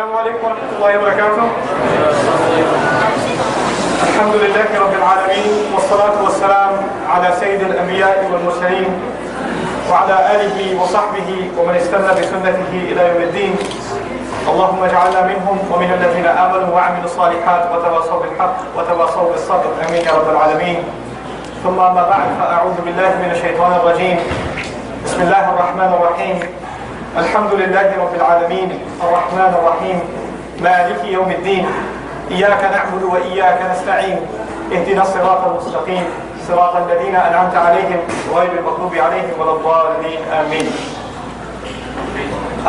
السلام عليكم ورحمة الله وبركاته. الحمد لله رب العالمين والصلاة والسلام على سيد الأنبياء والمرسلين وعلى آله وصحبه ومن استنى بسنته إلى يوم الدين. اللهم اجعلنا منهم ومن الذين آمنوا وعملوا الصالحات وتواصوا بالحق وتواصوا بالصبر. آمين يا رب العالمين. ثم أما بعد فأعوذ بالله من الشيطان الرجيم. بسم الله الرحمن الرحيم. الحمد لله رب العالمين الرحمن الرحيم مالك يوم الدين إياك نعبد وإياك نستعين اهدنا الصراط المستقيم صراط الذين أنعمت عليهم غير المغضوب عليهم ولا الضالين آمين.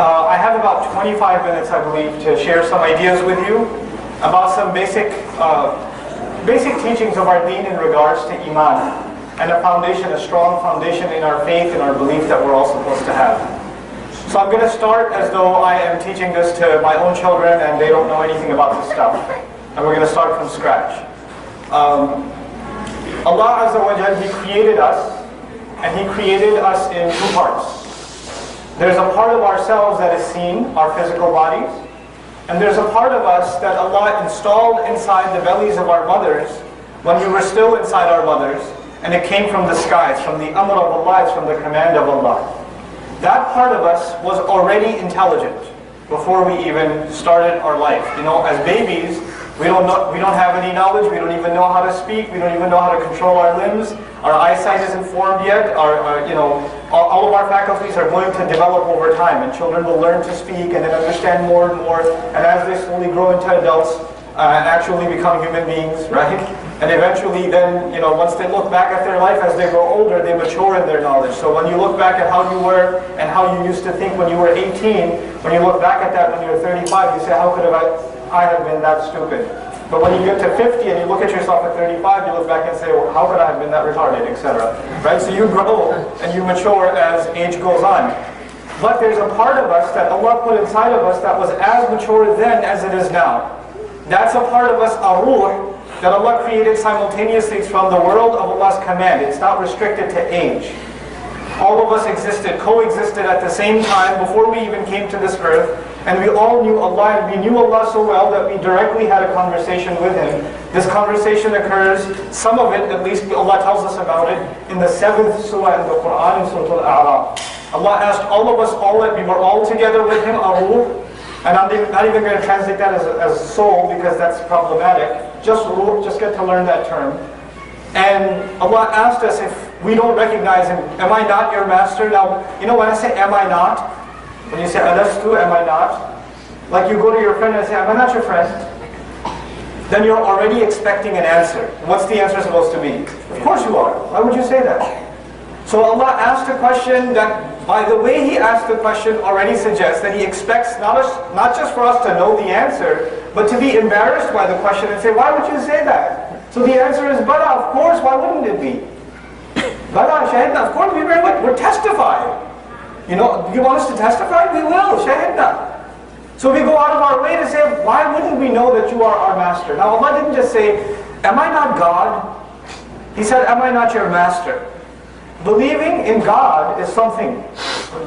I have about 25 minutes, I believe, to share some ideas with you about some basic teachings of our deen in regards to Iman and a strong foundation in our faith and our belief that we're all supposed to have. So I'm going to start as though I am teaching this to my own children and they don't know anything about this stuff. And we're going to start from scratch. Allah Azza wa Jal, He created us, and He created us in two parts. There's a part of ourselves that is seen, our physical bodies, and there's a part of us that Allah installed inside the bellies of our mothers when we were still inside our mothers, and it came from the skies, from the amr of Allah, it's from the command of Allah. That part of us was already intelligent before we even started our life. You know, as babies, we don't have any knowledge, we don't even know how to speak, we don't even know how to control our limbs, our eyesight isn't formed yet, all of our faculties are going to develop over time, and children will learn to speak and then understand more and more, and as they slowly grow into adults, actually become human beings, right? And eventually then, once they look back at their life as they grow older, they mature in their knowledge. So when you look back at how you were and how you used to think when you were 18, when you look back at that when you were 35, you say, how could I have been that stupid? But when you get to 50 and you look at yourself at 35, you look back and say, well, how could I have been that retarded, etc. Right? So you grow and you mature as age goes on. But there's a part of us that Allah put inside of us that was as mature then as it is now. That's a part of us, a ruh, that Allah created simultaneously. It's from the world of Allah's command. It's not restricted to age. All of us coexisted at the same time before we even came to this earth, and we all knew Allah, and we knew Allah so well that we directly had a conversation with Him. This conversation occurs, some of it, at least Allah tells us about it, in the 7th surah in the Quran, in Surah Al-A'raf. Allah asked all of us all that we were all together with Him, a ruh, and I'm not even going to translate that as soul because that's problematic. Just ruh, just get to learn that term. And Allah asked us if we don't recognize Him, am I not your master? Now, when I say am I not, when you say alastu, am I not? Like you go to your friend and say, am I not your friend? Then you're already expecting an answer. What's the answer supposed to be? Of course you are. Why would you say that? So Allah asked a question that, by the way He asked the question, already suggests that He expects not just for us to know the answer, but to be embarrassed by the question and say, why would you say that? So the answer is, Bala, of course, why wouldn't it be? Bala, Shahidna, of course we very much, we're testifying. You want us to testify? We will, Shahidna. So we go out of our way to say, why wouldn't we know that you are our master? Now Allah didn't just say, am I not God? He said, am I not your master? Believing in God is something.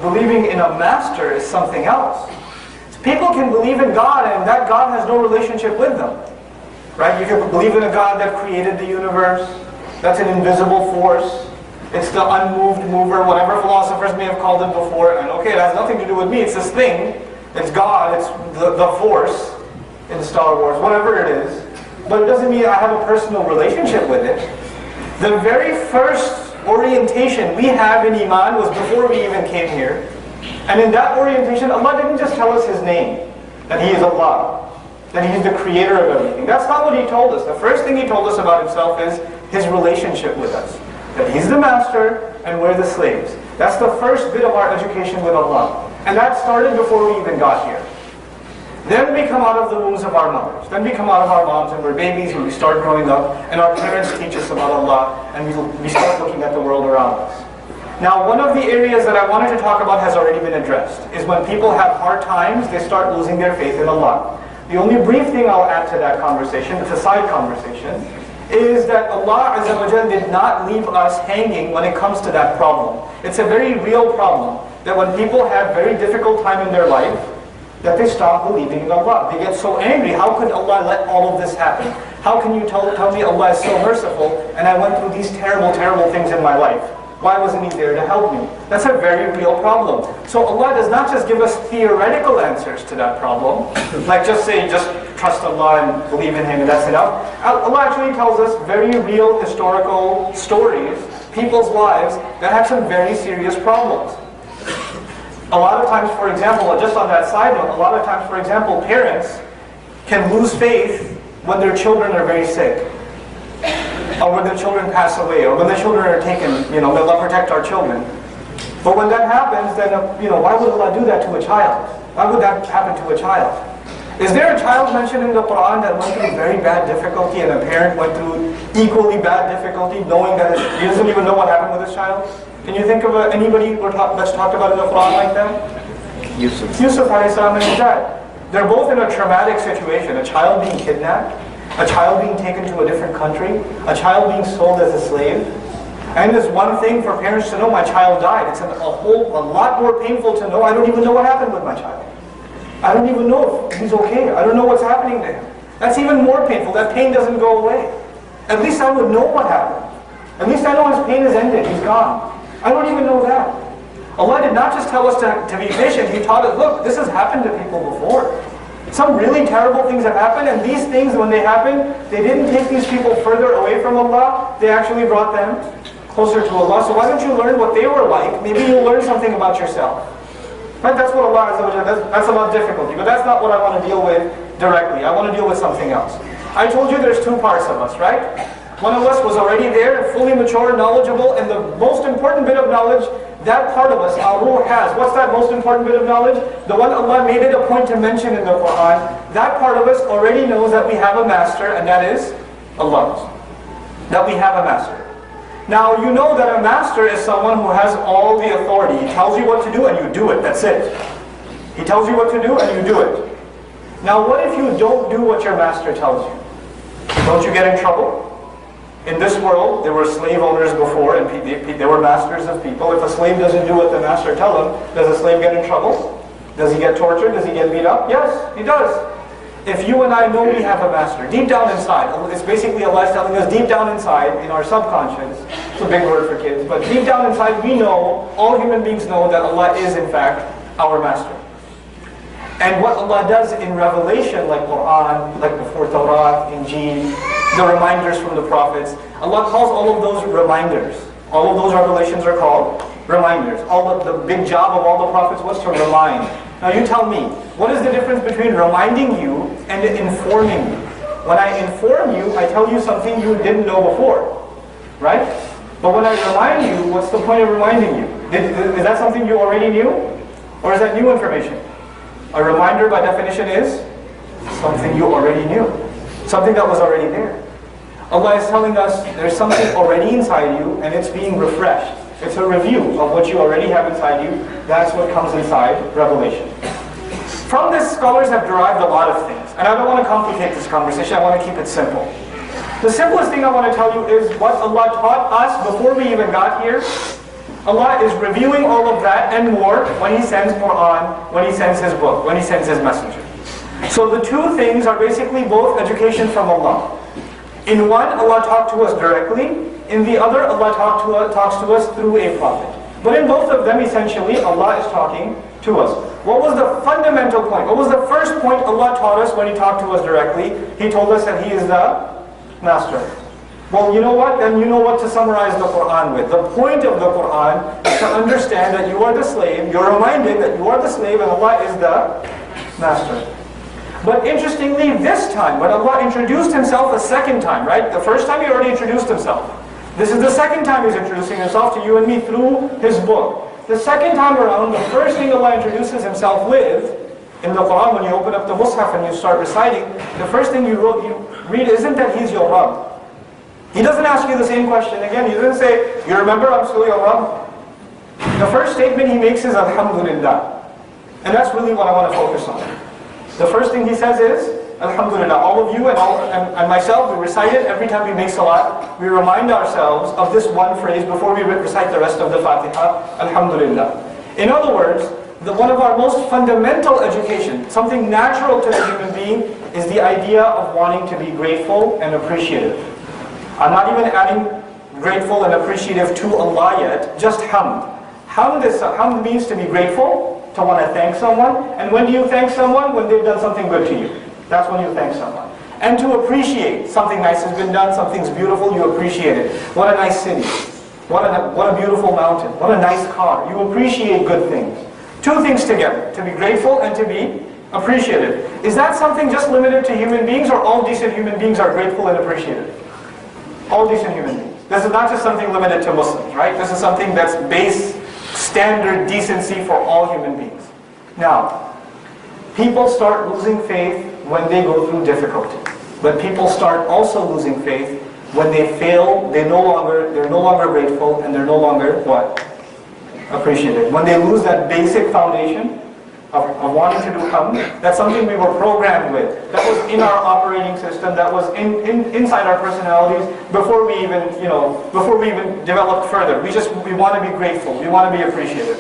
Believing in a master is something else. People can believe in God and that God has no relationship with them. Right? You can believe in a God that created the universe. That's an invisible force. It's the unmoved mover, whatever philosophers may have called it before. And okay, it has nothing to do with me. It's this thing. It's God. It's the force in Star Wars, whatever it is. But it doesn't mean I have a personal relationship with it. The very first orientation we have in Iman was before we even came here. And in that orientation, Allah didn't just tell us His name, that He is Allah, that He is the creator of everything. That's not what He told us. The first thing He told us about Himself is His relationship with us. That He's the master and we're the slaves. That's the first bit of our education with Allah. And that started before we even got here. Then we come out of the wombs of our mothers. Then we come out of our moms and we're babies and we start growing up and our parents teach us about Allah and we start looking at the world around us. Now one of the areas that I wanted to talk about has already been addressed, is when people have hard times, they start losing their faith in Allah. The only brief thing I'll add to that conversation, it's a side conversation, is that Allah Azza wa Jal did not leave us hanging when it comes to that problem. It's a very real problem, that when people have very difficult time in their life, that they stop believing in Allah. They get so angry. How could Allah let all of this happen? How can you tell me Allah is so merciful and I went through these terrible, terrible things in my life? Why wasn't He there to help me? That's a very real problem. So Allah does not just give us theoretical answers to that problem, like just say, just trust Allah and believe in Him and that's enough. Allah actually tells us very real historical stories, people's lives that have some very serious problems. A lot of times, for example, just on that side note, a lot of times, for example, parents can lose faith when their children are very sick, or when their children pass away, or when the children are taken, may Allah protect our children. But when that happens, then, why would Allah do that to a child? Why would that happen to a child? Is there a child mentioned in the Quran that went through very bad difficulty and a parent went through equally bad difficulty knowing that he doesn't even know what happened with his child? Can you think of anybody that's talked about in the Quran like that? Yusuf a.s. and his dad. They're both in a traumatic situation. A child being kidnapped, a child being taken to a different country, a child being sold as a slave. And it's one thing for parents to know my child died. It's a lot more painful to know I don't even know what happened with my child. I don't even know if he's okay. I don't know what's happening to him. That's even more painful. That pain doesn't go away. At least I would know what happened. At least I know his pain is ended. He's gone. I don't even know that. Allah did not just tell us to be patient. He taught us, look, this has happened to people before. Some really terrible things have happened, and these things, when they happened, they didn't take these people further away from Allah. They actually brought them closer to Allah. So why don't you learn what they were like? Maybe you'll learn something about yourself. Right? That's what Allah Azza wa Jalla, that's a lot of difficulty. But that's not what I want to deal with directly. I want to deal with something else. I told you there's two parts of us, right? One of us was already there, fully mature, knowledgeable, and the most important bit of knowledge, that part of us, our ruh has. What's that most important bit of knowledge? The one Allah made it a point to mention in the Quran. That part of us already knows that we have a master, and that is Allah. That we have a master. Now, you know that a master is someone who has all the authority. He tells you what to do, and you do it. That's it. He tells you what to do, and you do it. Now, what if you don't do what your master tells you? Don't you get in trouble? In this world, there were slave owners before, and they were masters of people. If a slave doesn't do what the master tells him, does a slave get in trouble? Does he get tortured? Does he get beat up? Yes, he does. If you and I know we have a master, deep down inside, it's basically Allah is telling us deep down inside, in our subconscious, it's a big word for kids, but deep down inside we know, all human beings know that Allah is in fact our master. And what Allah does in revelation, like Quran, like before Torah, Injil, the reminders from the prophets, Allah calls all of those reminders. All of those revelations are called reminders. The big job of all the prophets was to remind. Now you tell me, what is the difference between reminding you and informing you? When I inform you, I tell you something you didn't know before, right? But when I remind you, what's the point of reminding you? Is that something you already knew? Or is that new information? A reminder by definition is something you already knew. Something that was already there. Allah is telling us there's something already inside you and it's being refreshed. It's a review of what you already have inside you. That's what comes inside revelation. From this, scholars have derived a lot of things. And I don't want to complicate this conversation, I want to keep it simple. The simplest thing I want to tell you is what Allah taught us before we even got here. Allah is reviewing all of that and more when He sends Quran, when He sends His book, when He sends His messenger. So the two things are basically both education from Allah. In one, Allah talked to us directly. In the other, Allah talks to us through a prophet. But in both of them, essentially, Allah is talking to us. What was the fundamental point? What was the first point Allah taught us when He talked to us directly? He told us that He is the master. Well, you know what? Then you know what to summarize the Quran with. The point of the Quran is to understand that you are the slave. You're reminded that you are the slave and Allah is the master. But interestingly, this time, when Allah introduced Himself a second time, right? The first time He already introduced Himself. This is the second time He's introducing Himself to you and me through His book. The second time around, the first thing Allah introduces Himself with, in the Quran, when you open up the Mus'haf and you start reciting, the first thing you read isn't that He's your Rabb. He doesn't ask you the same question again. He doesn't say, you remember I'm still your Rabb? The first statement He makes is Alhamdulillah. And that's really what I want to focus on. The first thing He says is, Alhamdulillah. All of you and myself, we recite it every time we make salat. We remind ourselves of this one phrase before we recite the rest of the Fatiha. Alhamdulillah. In other words, one of our most fundamental education, something natural to the human being, is the idea of wanting to be grateful and appreciative. I'm not even adding grateful and appreciative to Allah yet, just hamd. Hamd means to be grateful, to want to thank someone. And when do you thank someone? When they've done something good to you. That's when you thank someone. And to appreciate, something nice has been done, something's beautiful, you appreciate it. What a nice city. What a beautiful mountain. What a nice car. You appreciate good things. Two things together, to be grateful and to be appreciative. Is that something just limited to human beings, or all decent human beings are grateful and appreciative? All decent human beings. This is not just something limited to Muslims, right? This is something that's base, standard decency for all human beings. Now, people start losing faith when they go through difficulty. But people start also losing faith when they fail, they're no longer grateful, and they're no longer what? Appreciative. When they lose that basic foundation of wanting to do hamd, that's something we were programmed with. That was in our operating system, that was inside our personalities before we even developed further. We want to be grateful, we want to be appreciative.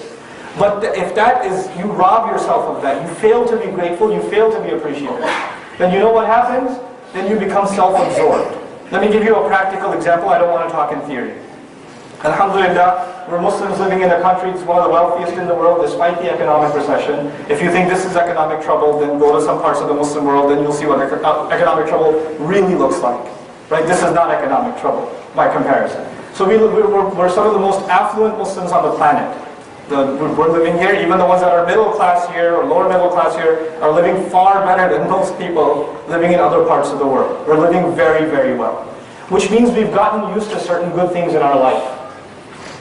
But if that is, you rob yourself of that, you fail to be grateful, you fail to be appreciative, then you know what happens? Then you become self-absorbed. Let me give you a practical example. I don't want to talk in theory. Alhamdulillah, we're Muslims living in a country that's one of the wealthiest in the world despite the economic recession. If you think this is economic trouble, then go to some parts of the Muslim world, then you'll see what economic trouble really looks like. Right? This is not economic trouble by comparison. So we're some of the most affluent Muslims on the planet. We're living here, even the ones that are middle class here or lower middle class here are living far better than most people living in other parts of the world. We're living very, very well. Which means we've gotten used to certain good things in our life.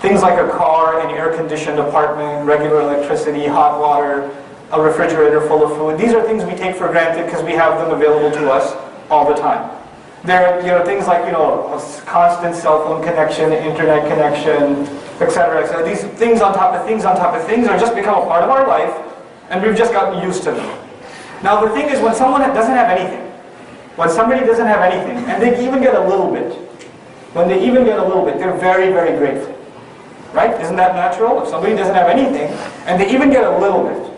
Things like a car, an air-conditioned apartment, regular electricity, hot water, a refrigerator full of food. These are things we take for granted because we have them available to us all the time. There are things like a constant cell phone connection, internet connection, etc., etc. These things on top of things on top of things are just become a part of our life, and we've just gotten used to them. Now the thing is, when someone doesn't have anything, when somebody doesn't have anything, and they even get a little bit, they're very, very grateful. Right? Isn't that natural? If somebody doesn't have anything, and they even get a little bit.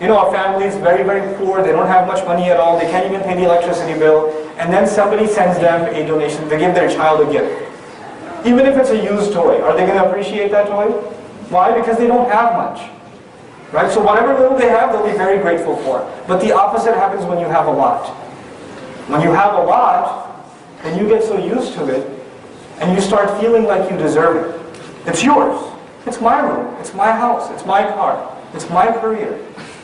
A family is very, very poor, they don't have much money at all, they can't even pay the electricity bill, and then somebody sends them a donation, they give their child a gift. Even if it's a used toy, are they going to appreciate that toy? Why? Because they don't have much. Right? So whatever little they have, they'll be very grateful for. But the opposite happens when you have a lot. When you have a lot, then you get so used to it, and you start feeling like you deserve it. It's yours. It's my room. It's my house. It's my car. It's my career.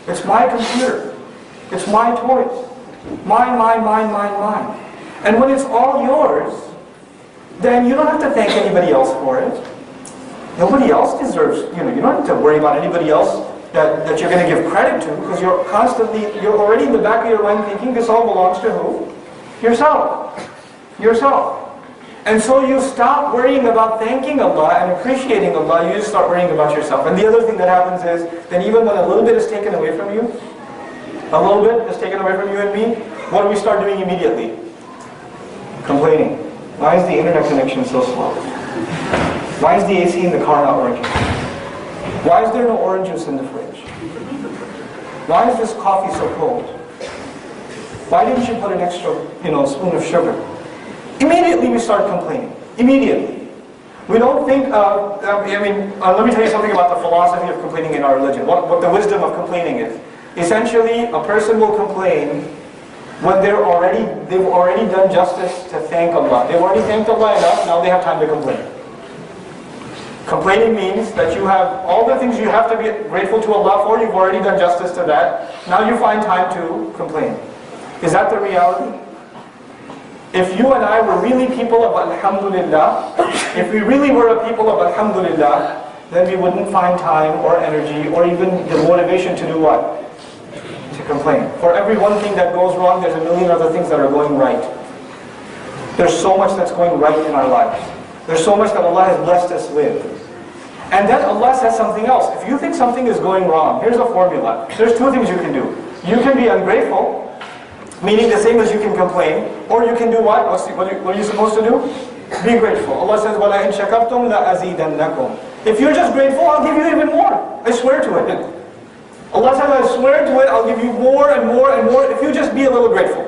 It's my computer. It's my toys. Mine. And when it's all yours, then you don't have to thank anybody else for it. Nobody else deserves, you don't have to worry about anybody else that you're going to give credit to, because you're already in the back of your mind thinking this all belongs to who? Yourself. And so you stop worrying about thanking Allah and appreciating Allah, you just start worrying about yourself. And the other thing that happens is, then even when a little bit is taken away from you, and me, what do we start doing immediately? Complaining. Why is the internet connection so slow? Why is the AC in the car not working? Why is there no orange juice in the fridge? Why is this coffee so cold? Why didn't you put an extra, spoon of sugar? Immediately we start complaining. Immediately. We don't think of, let me tell you something about the philosophy of complaining in our religion. What the wisdom of complaining is. Essentially, a person will complain when they've already done justice to thank Allah. They've already thanked Allah enough, now they have time to complain. Complaining means that you have all the things you have to be grateful to Allah for, you've already done justice to that. Now you find time to complain. Is that the reality? If you and I were really people of Alhamdulillah, if we really were a people of Alhamdulillah, then we wouldn't find time or energy or even the motivation to do what? To complain. For every one thing that goes wrong, there's a million other things that are going right. There's so much that's going right in our lives. There's so much that Allah has blessed us with. And then Allah says something else. If you think something is going wrong, here's a formula. There's two things you can do. You can be ungrateful, meaning the same as you can complain, or you can do what? What are you supposed to do? Be grateful. Allah says, وَلَئِنْ شَكَرْتُمْ لَأَزِيدَنَّكُمْ. If you're just grateful, I'll give you even more. I swear to it. Allah said, I swear to it, I'll give you more and more and more if you just be a little grateful.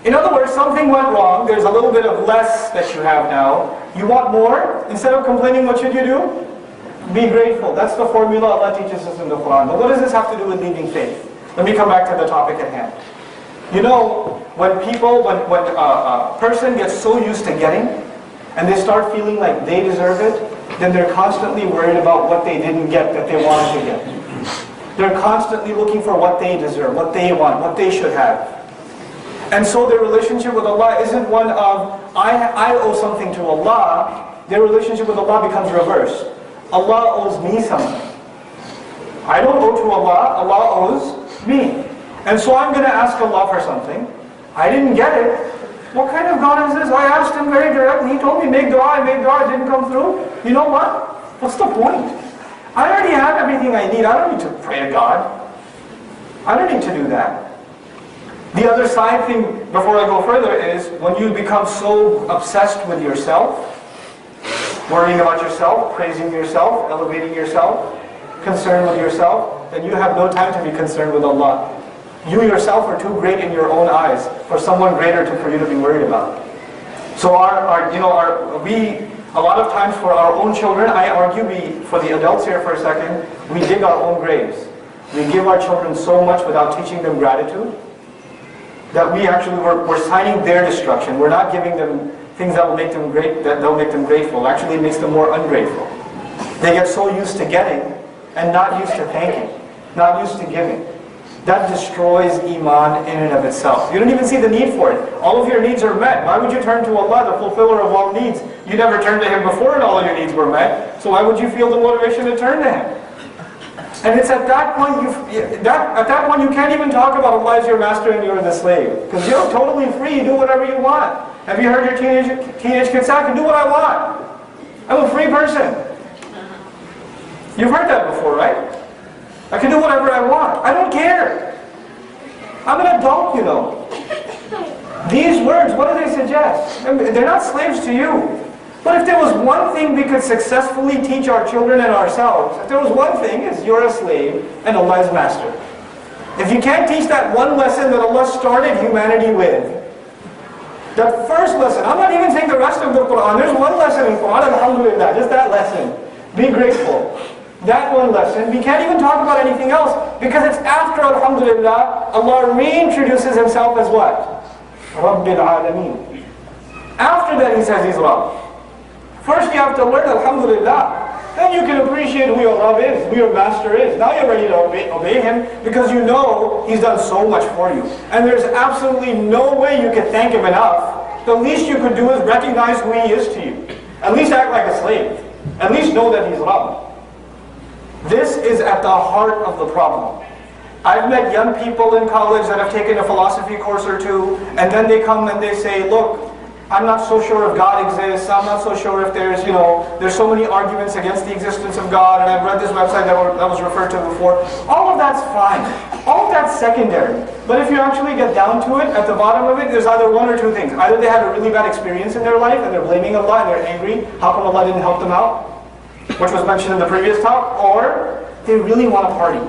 In other words, something went wrong, there's a little bit of less that you have now. You want more? Instead of complaining, what should you do? Be grateful. That's the formula Allah teaches us in the Quran. But what does this have to do with leaving faith? Let me come back to the topic at hand. You know, when a person gets so used to getting, and they start feeling like they deserve it, then they're constantly worried about what they didn't get that they wanted to get. They're constantly looking for what they deserve, what they want, what they should have. And so their relationship with Allah isn't one of, I owe something to Allah. Their relationship with Allah becomes reversed. Allah owes me something. I don't owe to Allah, Allah owes me. And so I'm going to ask Allah for something. I didn't get it. What kind of God is this? I asked Him very directly. He told me, make dua, I made dua, it didn't come through. You know what? What's the point? I already have everything I need. I don't need to pray to God. I don't need to do that. The other side thing, before I go further, is when you become so obsessed with yourself, worrying about yourself, praising yourself, elevating yourself, concerned with yourself, then you have no time to be concerned with Allah. You yourself are too great in your own eyes for someone greater for you to be worried about. So a lot of times for our own children, I argue for the adults here for a second, we dig our own graves. We give our children so much without teaching them gratitude that we're signing their destruction. We're not giving them things that will make them grateful. Actually, it makes them more ungrateful. They get so used to getting and not used to thanking, not used to giving. That destroys Iman in and of itself. You don't even see the need for it. All of your needs are met. Why would you turn to Allah, the fulfiller of all needs? You never turned to Him before and all of your needs were met. So why would you feel the motivation to turn to Him? And it's at that point you can't even talk about Allah as your master and you're the slave. Because you're totally free, you do whatever you want. Have you heard your teenage kids say, I can do what I want. I'm a free person. You've heard that before, right? I can do whatever I want. I don't care. I'm an adult, you know. These words, what do they suggest? They're not slaves to you. But if there was one thing we could successfully teach our children and ourselves, if there was one thing, is you're a slave and Allah is master. If you can't teach that one lesson that Allah started humanity with, that first lesson, I'm not even saying the rest of the Quran, there's one lesson in Quran, alhamdulillah, just that lesson. Be grateful. That one lesson, we can't even talk about anything else because it's after alhamdulillah, Allah reintroduces Himself as what? Rabbil Alameen. After that He says He's Rabb. First you have to learn alhamdulillah. Then you can appreciate who your Rabb is, who your master is. Now you're ready to obey Him because you know He's done so much for you. And there's absolutely no way you can thank Him enough. The least you could do is recognize who He is to you. At least act like a slave. At least know that He's Rabb. This is at the heart of the problem. I've met young people in college that have taken a philosophy course or two, and then they come and they say, look, I'm not so sure if God exists, I'm not so sure if there's so many arguments against the existence of God, and I've read this website that was referred to before. All of that's fine. All of that's secondary. But if you actually get down to it, at the bottom of it, there's either one or two things. Either they had a really bad experience in their life, and they're blaming Allah, and they're angry, how come Allah didn't help them out? Which was mentioned in the previous talk, or they really want to party.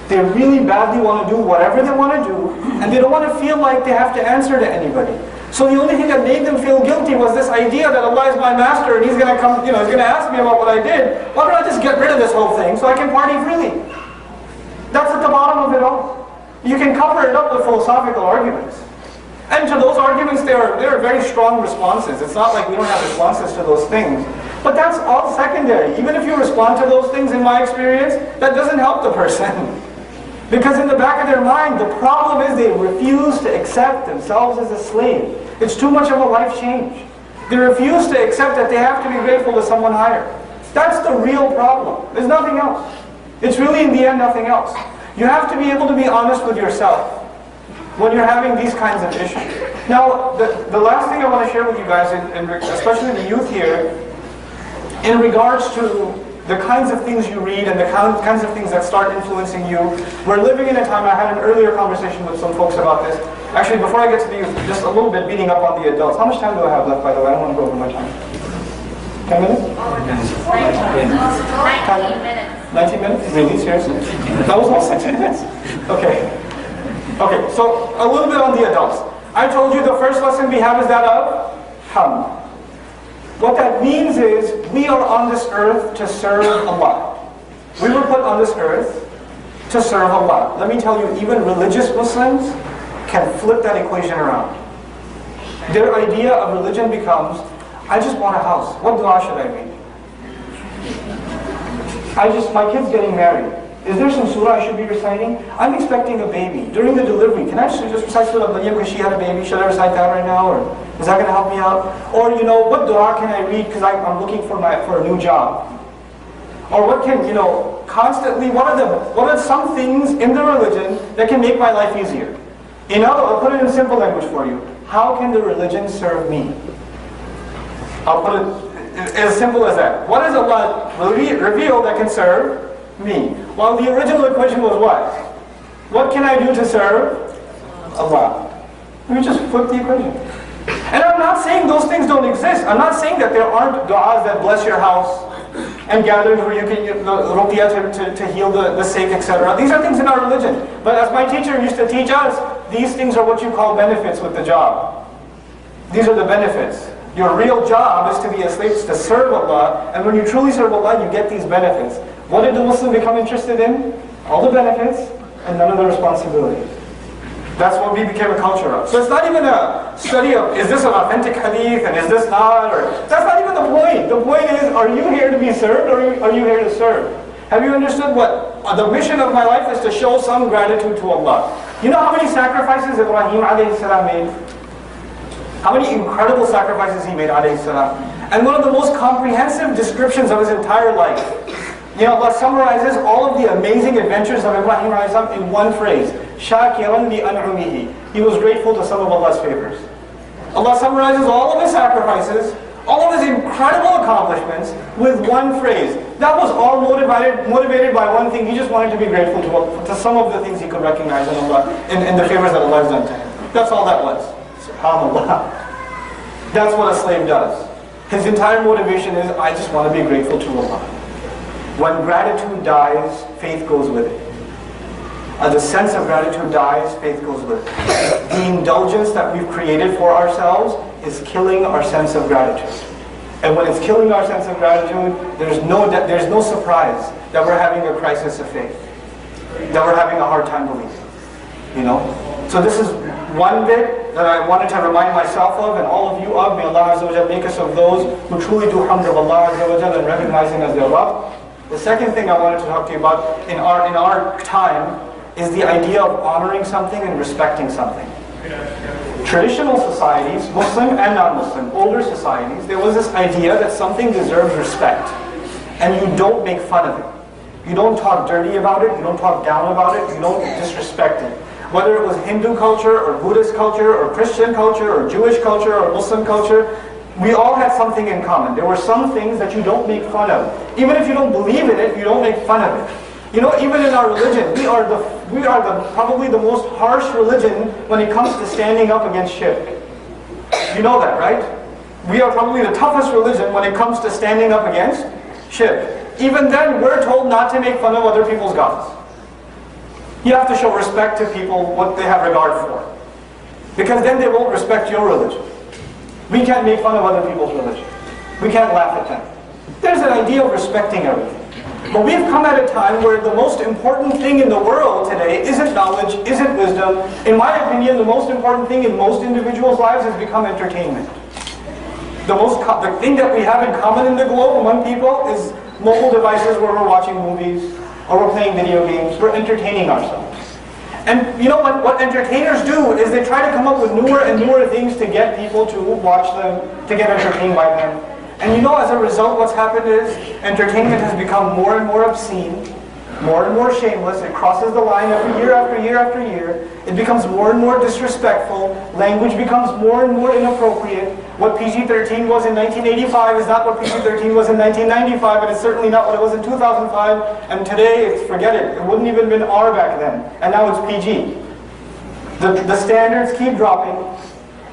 They really badly want to do whatever they want to do, and they don't want to feel like they have to answer to anybody. So the only thing that made them feel guilty was this idea that Allah is my master and He's going to come, He's going to ask me about what I did. Why don't I just get rid of this whole thing so I can party freely? That's at the bottom of it all. You can cover it up with philosophical arguments. And to those arguments, there are very strong responses. It's not like we don't have responses to those things. But that's all secondary. Even if you respond to those things, in my experience, that doesn't help the person. Because in the back of their mind, the problem is they refuse to accept themselves as a slave. It's too much of a life change. They refuse to accept that they have to be grateful to someone higher. That's the real problem. There's nothing else. It's really, in the end, nothing else. You have to be able to be honest with yourself when you're having these kinds of issues. Now, the last thing I want to share with you guys, especially the youth here, in regards to the kinds of things you read and the kinds of things that start influencing you. We're living in a time, I had an earlier conversation with some folks about this. Actually, before I get to the youth, just a little bit beating up on the adults. How much time do I have left, by the way? I don't want to go over my time. 10 minutes? 19 minutes. 19 minutes? Really? Seriously? That was all 60 minutes? Okay. Okay, so a little bit on the adults. I told you the first lesson we have is that of hamd. What that means is we are on this earth to serve Allah. We were put on this earth to serve Allah. Let me tell you, even religious Muslims can flip that equation around. Their idea of religion becomes, I just want a house. What dua should I read? My kid's getting married. Is there some surah I should be reciting? I'm expecting a baby. During the delivery, can I just recite Surah Maryam because she had a baby? Should I recite that right now? Or is that going to help me out? Or, what dua can I read because I'm looking for a new job? Or what can, constantly, what are some things in the religion that can make my life easier? I'll put it in simple language for you. How can the religion serve me? I'll put it as simple as that. What is Allah revealed that can serve me? Well, the original equation was what? What can I do to serve Allah? Let me just flip the equation. And I'm not saying those things don't exist. I'm not saying that there aren't du'as that bless your house and gatherings where you can get the ruqyah to heal the sick, etc. These are things in our religion. But as my teacher used to teach us, these things are what you call benefits with the job. These are the benefits. Your real job is to be a slave, to serve Allah, and when you truly serve Allah, you get these benefits. What did the Muslim become interested in? All the benefits and none of the responsibilities. That's what we became a culture of. So it's not even a study of, is this an authentic hadith and is this not? That's not even the point. The point is, are you here to be served or are you here to serve? Have you understood what the mission of my life is to show some gratitude to Allah? You know how many sacrifices Ibrahim alayhi salam made? How many incredible sacrifices he made alayhi salam? And one of the most comprehensive descriptions of his entire life. Allah summarizes all of the amazing adventures of Ibrahim alayhi salam in one phrase. Shakiran li an'umihi. He was grateful to some of Allah's favors. Allah summarizes all of his sacrifices, all of his incredible accomplishments with one phrase. That was all motivated by one thing. He just wanted to be grateful to some of the things he could recognize in Allah, in the favors that Allah has done to him. That's all that was. SubhanAllah. That's what a slave does. His entire motivation is, I just want to be grateful to Allah. When gratitude dies, faith goes with it. The sense of gratitude dies, faith goes with it. The indulgence that we've created for ourselves is killing our sense of gratitude. And when it's killing our sense of gratitude, there's no surprise that we're having a crisis of faith, that we're having a hard time believing. So this is one bit that I wanted to remind myself of and all of you of. May Allah Azza wa Jal make us of those who truly do hamd of Allah Azza wa Jal and recognize Him as their Rabb. The second thing I wanted to talk to you about in our time is the idea of honoring something and respecting something. Traditional societies, Muslim and non-Muslim, older societies, there was this idea that something deserves respect. And you don't make fun of it. You don't talk dirty about it, you don't talk down about it, you don't disrespect it. Whether it was Hindu culture or Buddhist culture or Christian culture or Jewish culture or Muslim culture, we all had something in common. There were some things that you don't make fun of. Even if you don't believe in it, you don't make fun of it. Even in our religion, we are probably the most harsh religion when it comes to standing up against shirk. You know that, right? We are probably the toughest religion when it comes to standing up against shirk. Even then, we're told not to make fun of other people's gods. You have to show respect to people, what they have regard for. Because then they won't respect your religion. We can't make fun of other people's religion. We can't laugh at them. There's an idea of respecting everything. But we've come at a time where the most important thing in the world today isn't knowledge, isn't wisdom. In my opinion, the most important thing in most individuals' lives has become entertainment. The thing that we have in common in the globe among people is mobile devices where we're watching movies or we're playing video games. We're entertaining ourselves. And what entertainers do is they try to come up with newer and newer things to get people to watch them, to get entertained by them. And as a result, what's happened is entertainment has become more and more obscene, more and more shameless. It crosses the line every year after year after year. It becomes more and more disrespectful. Language becomes more and more inappropriate. What PG-13 was in 1985 is not what PG-13 was in 1995, and it's certainly not what it was in 2005. And today, forget it. It wouldn't even been R back then. And now it's PG. The standards keep dropping.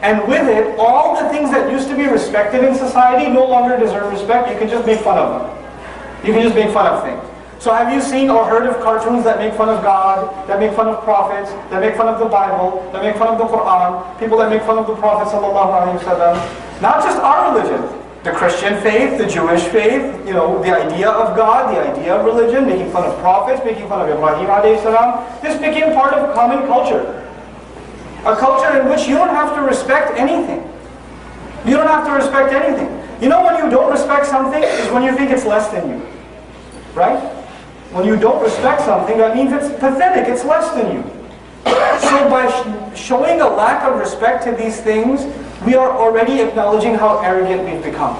And with it, all the things that used to be respected in society no longer deserve respect. You can just make fun of them. You can just make fun of things. So have you seen or heard of cartoons that make fun of God, that make fun of prophets, that make fun of the Bible, that make fun of the Quran, people that make fun of the Prophet ﷺ? Not just our religion, the Christian faith, the Jewish faith, the idea of God, the idea of religion, making fun of prophets, making fun of Ibrahim alayhi salam. This became part of common culture. A culture in which you don't have to respect anything. You don't have to respect anything. You know when you don't respect something is when you think it's less than you. Right? When you don't respect something, that means it's pathetic, it's less than you. So by showing a lack of respect to these things, we are already acknowledging how arrogant we've become.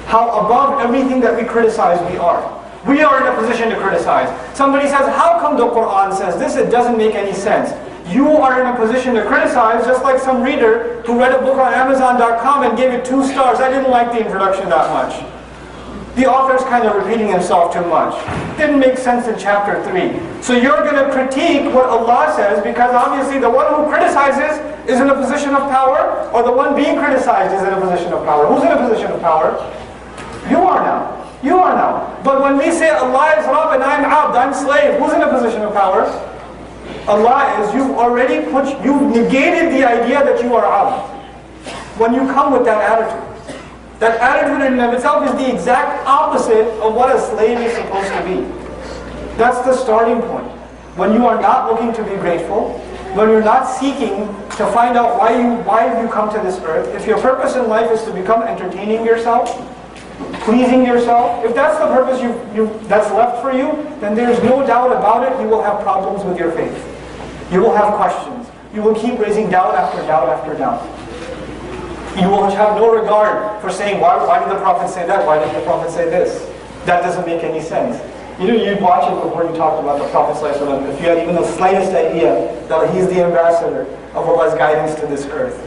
How above everything that we criticize we are. We are in a position to criticize. Somebody says, how come the Quran says this? It doesn't make any sense. You are in a position to criticize, just like some reader who read a book on Amazon.com and gave it 2 stars. I didn't like the introduction that much. The author's kind of repeating himself too much. Didn't make sense in chapter 3. So you're going to critique what Allah says because obviously the one who criticizes is in a position of power, or the one being criticized is in a position of power. Who's in a position of power? You are now. You are now. But when we say Allah is Rabb and I'm Abd, I'm slave, who's in a position of power? Allah is. You've negated the idea that you are Abd. When you come with that attitude. That attitude in and of itself is the exact opposite of what a slave is supposed to be. That's the starting point. When you are not looking to be grateful, when you're not seeking to find out why you come to this earth, if your purpose in life is to become entertaining yourself, pleasing yourself, if that's the purpose that's left for you, then there's no doubt about it, you will have problems with your faith. You will have questions. You will keep raising doubt after doubt after doubt. You will have no regard for saying, why did the Prophet say that? Why did the Prophet say this? That doesn't make any sense. You'd watch it before you talked about the Prophet ﷺ. If you had even the slightest idea that he's the ambassador of Allah's guidance to this earth,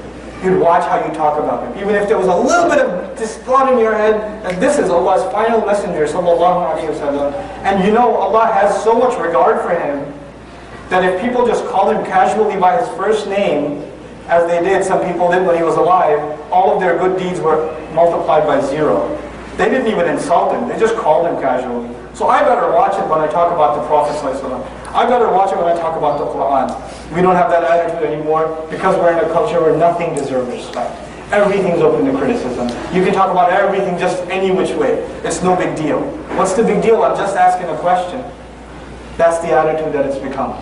you'd watch how you talk about him. Even if there was a little bit of this thought in your head that this is Allah's final messenger, sallallahu alaihi wasallam, and Allah has so much regard for him that if people just call him casually by his first name, as they did, some people did when he was alive, all of their good deeds were multiplied by 0. They didn't even insult him, they just called him casually. So I better watch it when I talk about the Prophet ﷺ. I better watch it when I talk about the Quran. We don't have that attitude anymore because we're in a culture where nothing deserves respect. Everything's open to criticism. You can talk about everything just any which way. It's no big deal. What's the big deal? I'm just asking a question. That's the attitude that it's become.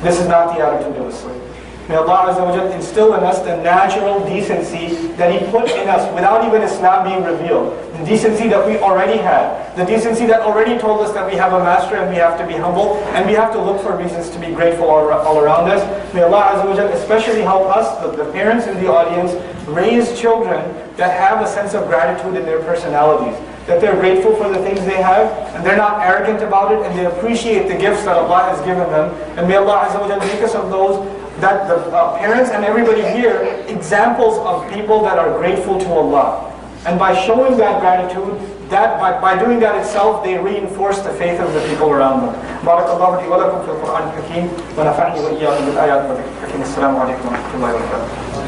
This is not the attitude of a slave. May Allah Azza wa Jalla instill in us the natural decency that He put in us without even Islam being revealed. The decency that we already had. The decency that already told us that we have a master and we have to be humble and we have to look for reasons to be grateful all around us. May Allah Azza wa Jalla especially help us, the parents in the audience, raise children that have a sense of gratitude in their personalities. That they're grateful for the things they have and they're not arrogant about it and they appreciate the gifts that Allah has given them. And may Allah Azza wa Jalla make us of those that the parents and everybody here, examples of people that are grateful to Allah. And by showing that gratitude, by doing that itself, they reinforce the faith of the people around them. Barakallahu li wa lakum fil Qur'an al-Hakim wa nafa'ni wa iyyakum bil ayat wa dhikr al-hakim. Assalamu alaikum wa rahmatullahi wa barakatuh.